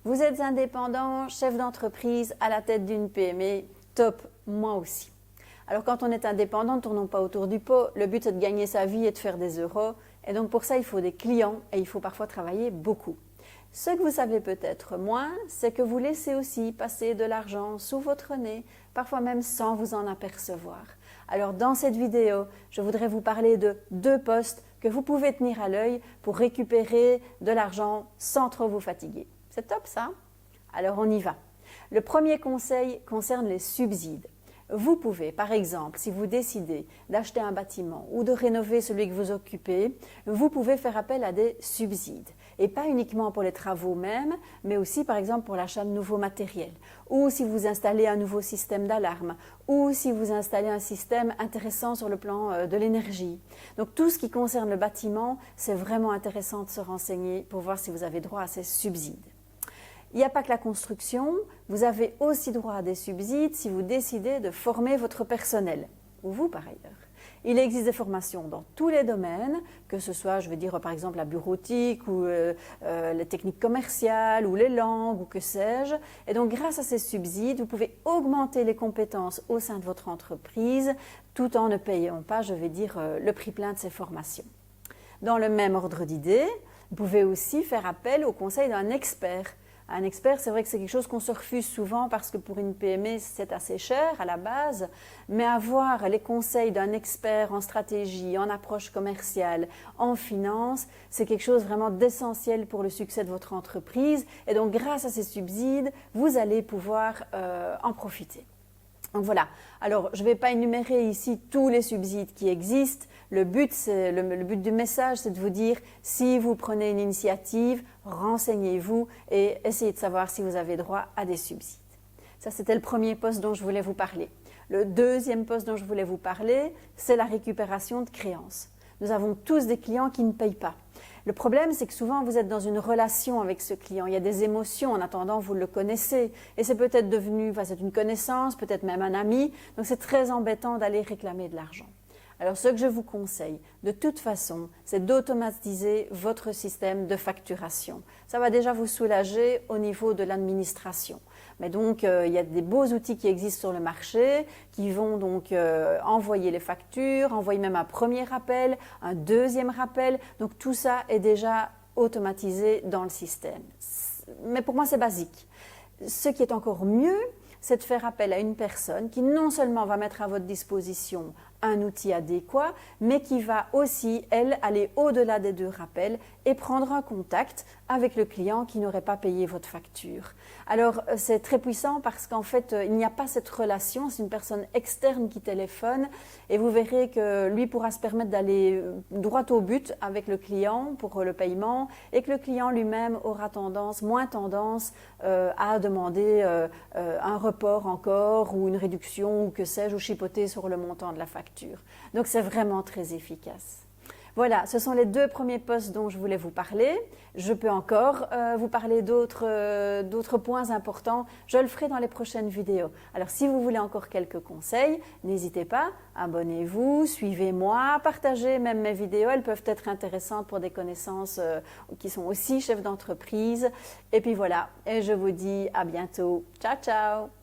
Vous êtes indépendant, chef d'entreprise à la tête d'une PME, top, moi aussi. Alors quand on est indépendant, ne tournons pas autour du pot, le but c'est de gagner sa vie et de faire des euros. Et donc pour ça, il faut des clients et il faut parfois travailler beaucoup. Ce que vous savez peut-être moins, c'est que vous laissez aussi passer de l'argent sous votre nez, parfois même sans vous en apercevoir. Alors dans cette vidéo, je voudrais vous parler de 2 postes que vous pouvez tenir à l'œil pour récupérer de l'argent sans trop vous fatiguer. C'est top ça? Alors on y va. Le premier conseil concerne les subsides. Vous pouvez, par exemple, si vous décidez d'acheter un bâtiment ou de rénover celui que vous occupez, vous pouvez faire appel à des subsides. Et pas uniquement pour les travaux même, mais aussi par exemple pour l'achat de nouveaux matériels. Ou si vous installez un nouveau système d'alarme. Ou si vous installez un système intéressant sur le plan de l'énergie. Donc tout ce qui concerne le bâtiment, c'est vraiment intéressant de se renseigner pour voir si vous avez droit à ces subsides. Il n'y a pas que la construction, vous avez aussi droit à des subsides si vous décidez de former votre personnel, ou vous par ailleurs. Il existe des formations dans tous les domaines, que ce soit, je veux dire, par exemple, la bureautique ou les techniques commerciales ou les langues ou que sais-je. Et donc, grâce à ces subsides, vous pouvez augmenter les compétences au sein de votre entreprise tout en ne payant pas, je vais dire, le prix plein de ces formations. Dans le même ordre d'idées, vous pouvez aussi faire appel au conseil d'un expert. Un expert, c'est vrai que c'est quelque chose qu'on se refuse souvent parce que pour une PME, c'est assez cher à la base, mais avoir les conseils d'un expert en stratégie, en approche commerciale, en finance, c'est quelque chose vraiment d'essentiel pour le succès de votre entreprise. Et donc, grâce à ces subsides, vous allez pouvoir en profiter. Donc voilà, alors je ne vais pas énumérer ici tous les subsides qui existent. Le but du message, c'est de vous dire, si vous prenez une initiative, renseignez-vous et essayez de savoir si vous avez droit à des subsides. Ça, c'était le premier poste dont je voulais vous parler. Le deuxième poste dont je voulais vous parler, c'est la récupération de créances. Nous avons tous des clients qui ne payent pas. Le problème, c'est que souvent, vous êtes dans une relation avec ce client. Il y a des émotions. En attendant, vous le connaissez. Et c'est peut-être devenu, c'est une connaissance, peut-être même un ami. Donc, c'est très embêtant d'aller réclamer de l'argent. Alors, ce que je vous conseille, de toute façon, c'est d'automatiser votre système de facturation. Ça va déjà vous soulager au niveau de l'administration. Mais donc, il y a des beaux outils qui existent sur le marché qui vont donc envoyer les factures, envoyer même un premier rappel, un deuxième rappel. Donc, tout ça est déjà automatisé dans le système. Mais pour moi, c'est basique. Ce qui est encore mieux, c'est de faire appel à une personne qui non seulement va mettre à votre disposition un outil adéquat, mais qui va aussi, elle, aller au-delà des 2 rappels et prendre un contact avec le client qui n'aurait pas payé votre facture. Alors, c'est très puissant parce qu'en fait, il n'y a pas cette relation, c'est une personne externe qui téléphone et vous verrez que lui pourra se permettre d'aller droit au but avec le client pour le paiement et que le client lui-même aura moins tendance à demander un report encore ou une réduction ou que sais-je, ou chipoter sur le montant de la facture. Donc, c'est vraiment très efficace. Voilà, ce sont les 2 premiers postes dont je voulais vous parler. Je peux encore vous parler d'autres points importants. Je le ferai dans les prochaines vidéos. Alors, si vous voulez encore quelques conseils, n'hésitez pas, abonnez-vous, suivez-moi, partagez même mes vidéos. Elles peuvent être intéressantes pour des connaissances qui sont aussi chefs d'entreprise. Et puis voilà, et je vous dis à bientôt. Ciao, ciao!